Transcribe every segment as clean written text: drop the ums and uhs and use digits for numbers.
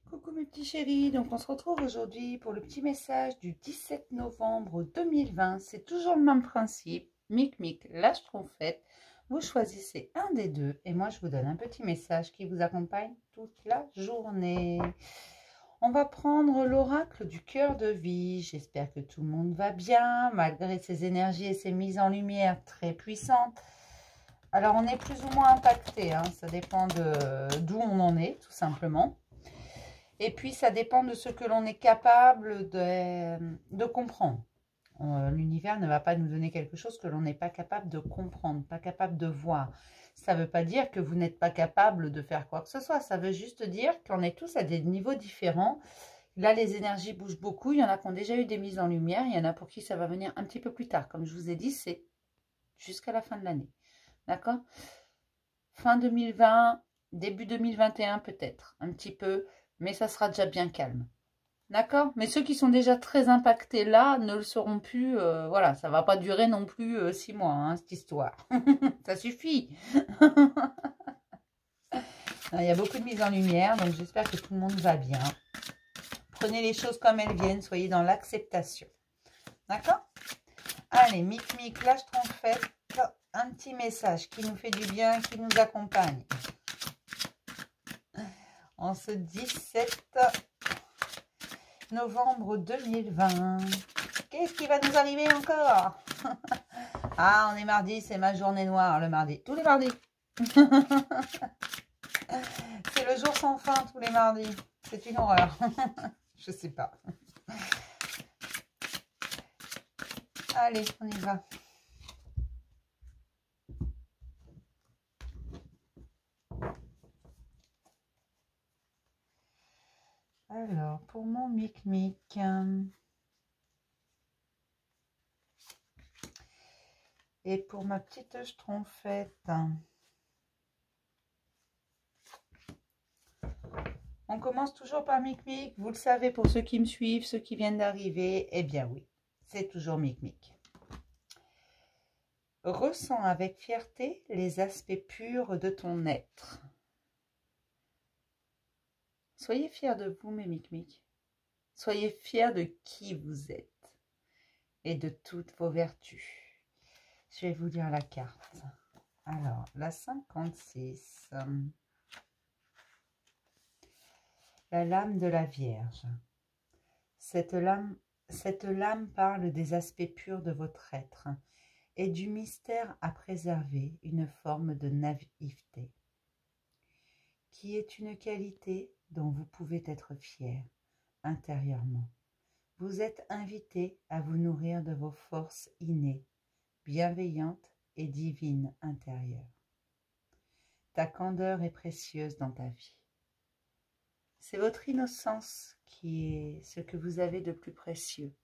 Coucou mes petits chéris, donc on se retrouve aujourd'hui pour le petit message du 17 novembre 2020. C'est toujours le même principe, mic, la schtroumpfette. Vous choisissez un des deux et moi je vous donne un petit message qui vous accompagne toute la journée. On va prendre l'oracle du cœur de vie. J'espère que tout le monde va bien, malgré ces énergies et ces mises en lumière très puissantes. Alors on est plus ou moins impacté, hein, ça dépend d'où on en est tout simplement. Et puis, ça dépend de ce que l'on est capable de comprendre. L'univers ne va pas nous donner quelque chose que l'on n'est pas capable de comprendre, pas capable de voir. Ça ne veut pas dire que vous n'êtes pas capable de faire quoi que ce soit. Ça veut juste dire qu'on est tous à des niveaux différents. Là, les énergies bougent beaucoup. Il y en a qui ont déjà eu des mises en lumière. Il y en a pour qui ça va venir un petit peu plus tard. Comme je vous ai dit, c'est jusqu'à la fin de l'année. D'accord? Fin 2020, début 2021 peut-être. Un petit peu. Mais ça sera déjà bien calme. D'accord? Mais ceux qui sont déjà très impactés là ne le seront plus. Voilà, ça ne va pas durer non plus 6 mois, hein, cette histoire. Ça suffit. Il y a beaucoup de mise en lumière, donc j'espère que tout le monde va bien. Prenez les choses comme elles viennent, soyez dans l'acceptation. D'accord? Allez, mic, la schtroumpfette, un petit message qui nous fait du bien, qui nous accompagne. En ce 17 novembre 2020. Qu'est-ce qui va nous arriver encore? Ah, on est mardi, c'est ma journée noire le mardi. Tous les mardis. C'est le jour sans fin tous les mardis. C'est une horreur. Je sais pas. Allez, on y va. Alors, pour mon mic. Et pour ma petite schtroumpfette. On commence toujours par mic. Vous le savez pour ceux qui me suivent, ceux qui viennent d'arriver. Eh bien oui, c'est toujours mic. Ressens avec fierté les aspects purs de ton être. Soyez fiers de vous, mes mic. Soyez fiers de qui vous êtes et de toutes vos vertus. Je vais vous lire la carte. Alors, la 56. La lame de la Vierge. Cette lame parle des aspects purs de votre être et du mystère à préserver, une forme de naïveté, qui est une qualité dont vous pouvez être fier intérieurement. Vous êtes invité à vous nourrir de vos forces innées, bienveillantes et divines intérieures. Ta candeur est précieuse dans ta vie. C'est votre innocence qui est ce que vous avez de plus précieux.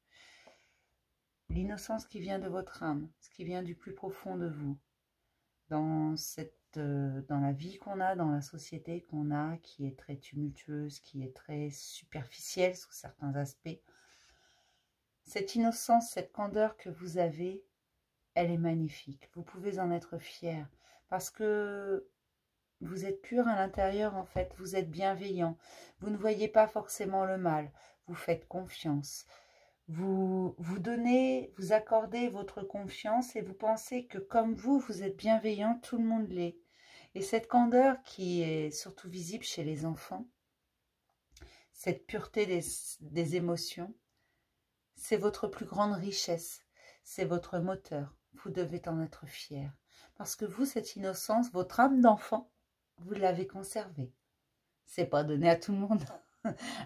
L'innocence qui vient de votre âme, ce qui vient du plus profond de vous, dans la vie qu'on a, dans la société qu'on a, qui est très tumultueuse, qui est très superficielle sous certains aspects. Cette innocence, cette candeur que vous avez, elle est magnifique. Vous pouvez en être fier parce que vous êtes pur à l'intérieur en fait. Vous êtes bienveillant. Vous ne voyez pas forcément le mal. Vous faites confiance. Vous donnez, vous accordez votre confiance et vous pensez que comme vous êtes bienveillant, tout le monde l'est. Et cette candeur qui est surtout visible chez les enfants, cette pureté des émotions, c'est votre plus grande richesse, c'est votre moteur. Vous devez en être fier. Parce que vous, cette innocence, votre âme d'enfant, vous l'avez conservée. C'est pas donné à tout le monde.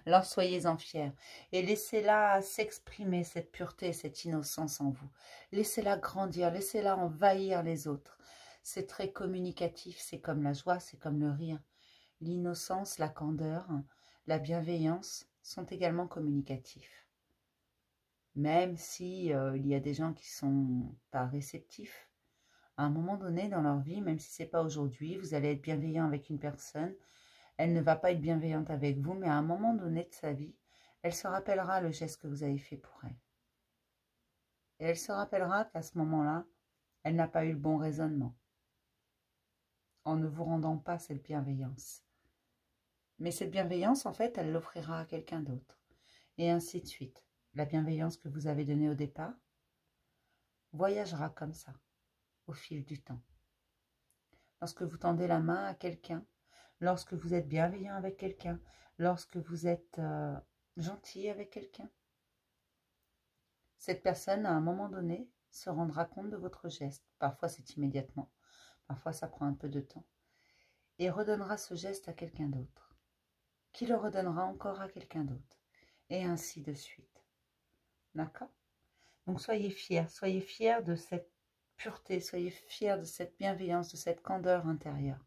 Alors soyez-en fiers. Et laissez-la s'exprimer, cette pureté, cette innocence en vous. Laissez-la grandir, laissez-la envahir les autres. C'est très communicatif, c'est comme la joie, c'est comme le rire. L'innocence, la candeur, la bienveillance sont également communicatifs. Même si il y a des gens qui sont pas réceptifs, à un moment donné dans leur vie, même si c'est pas aujourd'hui, vous allez être bienveillant avec une personne, elle ne va pas être bienveillante avec vous, mais à un moment donné de sa vie, elle se rappellera le geste que vous avez fait pour elle. Et elle se rappellera qu'à ce moment-là, elle n'a pas eu le bon raisonnement, en ne vous rendant pas cette bienveillance. Mais cette bienveillance, en fait, elle l'offrira à quelqu'un d'autre. Et ainsi de suite. La bienveillance que vous avez donnée au départ voyagera comme ça, au fil du temps. Lorsque vous tendez la main à quelqu'un, lorsque vous êtes bienveillant avec quelqu'un, lorsque vous êtes gentil avec quelqu'un, cette personne, à un moment donné, se rendra compte de votre geste. Parfois, c'est immédiatement. Parfois, ça prend un peu de temps. Et redonnera ce geste à quelqu'un d'autre, qui le redonnera encore à quelqu'un d'autre. Et ainsi de suite. D'accord? Donc, soyez fiers de cette pureté, soyez fiers de cette bienveillance, de cette candeur intérieure.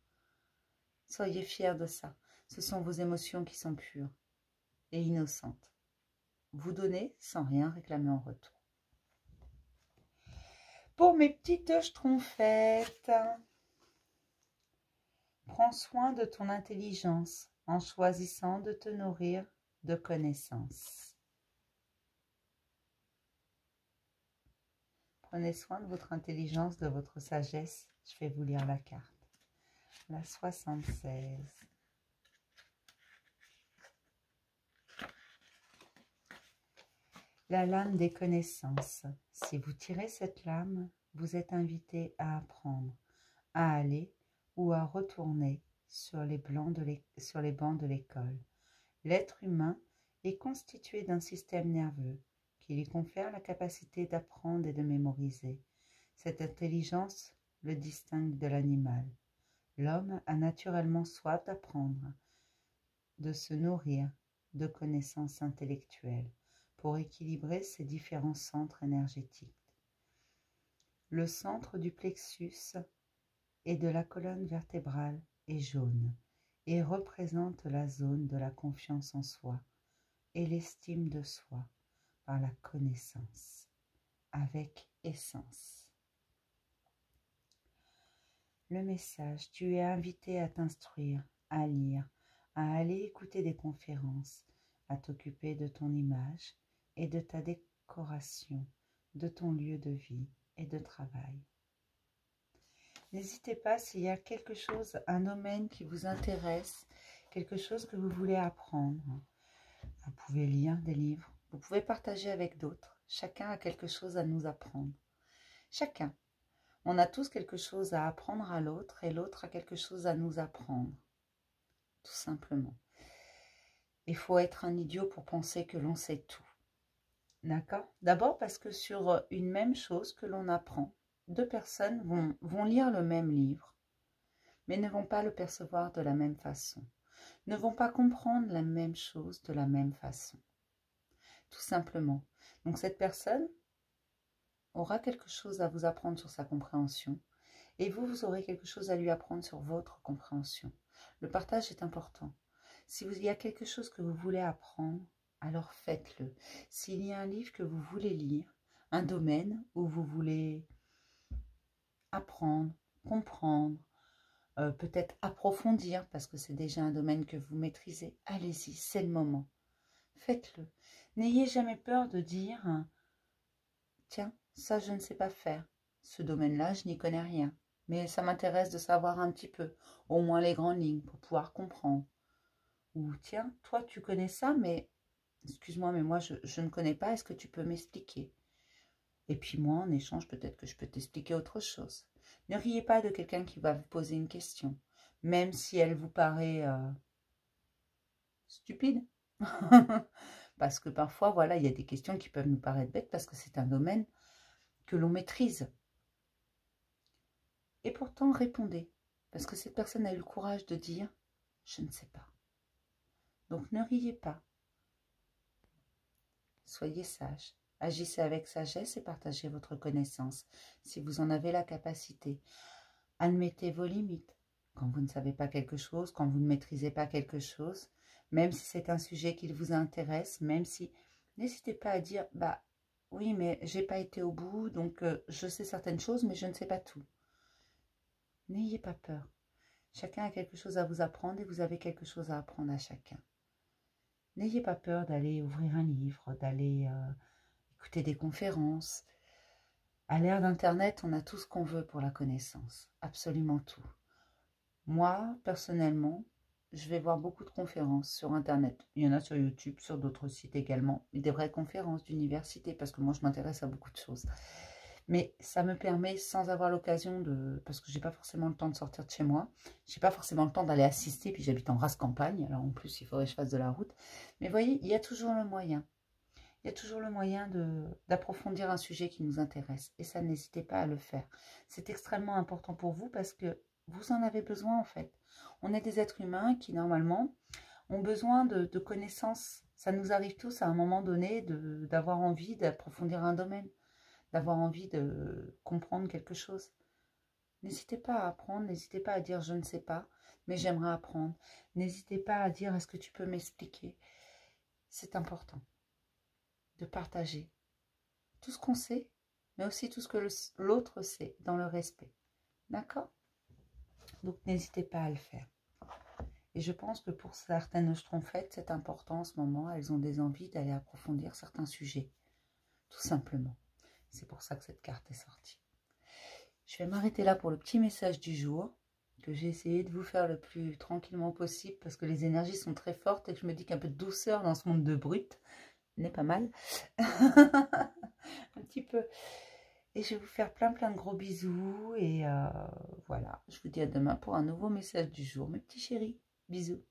Soyez fiers de ça. Ce sont vos émotions qui sont pures et innocentes. Vous donnez sans rien réclamer en retour. Pour mes petites schtroumpfettes, prends soin de ton intelligence en choisissant de te nourrir de connaissances. Prenez soin de votre intelligence, de votre sagesse. Je vais vous lire la carte. La 76. La lame des connaissances. Si vous tirez cette lame, vous êtes invité à apprendre, à aller ou à retourner sur les bancs de l'école. L'être humain est constitué d'un système nerveux qui lui confère la capacité d'apprendre et de mémoriser. Cette intelligence le distingue de l'animal. L'homme a naturellement soif d'apprendre, de se nourrir de connaissances intellectuelles pour équilibrer ses différents centres énergétiques. Le centre du plexus et de la colonne vertébrale est jaune et représente la zone de la confiance en soi et l'estime de soi par la connaissance, avec essence. Le message, tu es invité à t'instruire, à lire, à aller écouter des conférences, à t'occuper de ton image et de ta décoration, de ton lieu de vie et de travail. N'hésitez pas s'il y a quelque chose, un domaine qui vous intéresse, quelque chose que vous voulez apprendre. Vous pouvez lire des livres, vous pouvez partager avec d'autres. Chacun a quelque chose à nous apprendre. Chacun. On a tous quelque chose à apprendre à l'autre et l'autre a quelque chose à nous apprendre. Tout simplement. Il faut être un idiot pour penser que l'on sait tout. D'accord? D'abord parce que sur une même chose que l'on apprend, deux personnes vont lire le même livre, mais ne vont pas le percevoir de la même façon, ne vont pas comprendre la même chose de la même façon. Tout simplement. Donc cette personne aura quelque chose à vous apprendre sur sa compréhension, et vous aurez quelque chose à lui apprendre sur votre compréhension. Le partage est important. Si il y a quelque chose que vous voulez apprendre, alors faites-le. S'il y a un livre que vous voulez lire, un domaine où vous voulez apprendre, comprendre, peut-être approfondir, parce que c'est déjà un domaine que vous maîtrisez, allez-y, c'est le moment. Faites-le. N'ayez jamais peur de dire « Tiens, ça je ne sais pas faire. Ce domaine-là, je n'y connais rien. Mais ça m'intéresse de savoir un petit peu, au moins les grandes lignes, pour pouvoir comprendre. » Ou « Tiens, toi tu connais ça, mais excuse-moi, mais moi je ne connais pas, est-ce que tu peux m'expliquer ?» Et puis moi, en échange, peut-être que je peux t'expliquer autre chose. Ne riez pas de quelqu'un qui va vous poser une question, même si elle vous paraît stupide. Parce que parfois, voilà, il y a des questions qui peuvent nous paraître bêtes parce que c'est un domaine que l'on maîtrise. Et pourtant, répondez, parce que cette personne a eu le courage de dire « je ne sais pas ». Donc ne riez pas. Soyez sage. Agissez avec sagesse et partagez votre connaissance, si vous en avez la capacité. Admettez vos limites. Quand vous ne savez pas quelque chose, quand vous ne maîtrisez pas quelque chose, même si c'est un sujet qui vous intéresse, même si... N'hésitez pas à dire « bah oui, mais j'ai pas été au bout, donc je sais certaines choses, mais je ne sais pas tout. » N'ayez pas peur. Chacun a quelque chose à vous apprendre et vous avez quelque chose à apprendre à chacun. N'ayez pas peur d'aller ouvrir un livre, d'aller écouter des conférences. À l'ère d'Internet, on a tout ce qu'on veut pour la connaissance, absolument tout. Moi, personnellement, je vais voir beaucoup de conférences sur Internet. Il y en a sur YouTube, sur d'autres sites également. Et des vraies conférences d'université, parce que moi, je m'intéresse à beaucoup de choses. Mais ça me permet, sans avoir l'occasion de... Parce que j'ai pas forcément le temps de sortir de chez moi. J'ai pas forcément le temps d'aller assister. Puis j'habite en race campagne. Alors en plus, il faudrait que je fasse de la route. Mais vous voyez, il y a toujours le moyen. Il y a toujours le moyen d'approfondir un sujet qui nous intéresse. Et ça, n'hésitez pas à le faire. C'est extrêmement important pour vous parce que vous en avez besoin en fait. On est des êtres humains qui, normalement, ont besoin de connaissances. Ça nous arrive tous à un moment donné d'avoir envie d'approfondir un domaine, d'avoir envie de comprendre quelque chose. N'hésitez pas à apprendre, n'hésitez pas à dire je ne sais pas, mais j'aimerais apprendre. N'hésitez pas à dire est-ce que tu peux m'expliquer. C'est important de partager tout ce qu'on sait, mais aussi tout ce que l'autre sait, dans le respect. D'accord? Donc, n'hésitez pas à le faire. Et je pense que pour certaines schtroumpfettes, c'est important en ce moment. Elles ont des envies d'aller approfondir certains sujets, tout simplement. C'est pour ça que cette carte est sortie. Je vais m'arrêter là pour le petit message du jour, que j'ai essayé de vous faire le plus tranquillement possible, parce que les énergies sont très fortes et que je me dis qu'un peu de douceur dans ce monde de brut n'est pas mal. Un petit peu. Et je vais vous faire plein de gros bisous. Et voilà, je vous dis à demain pour un nouveau message du jour, mes petits chéris. Bisous.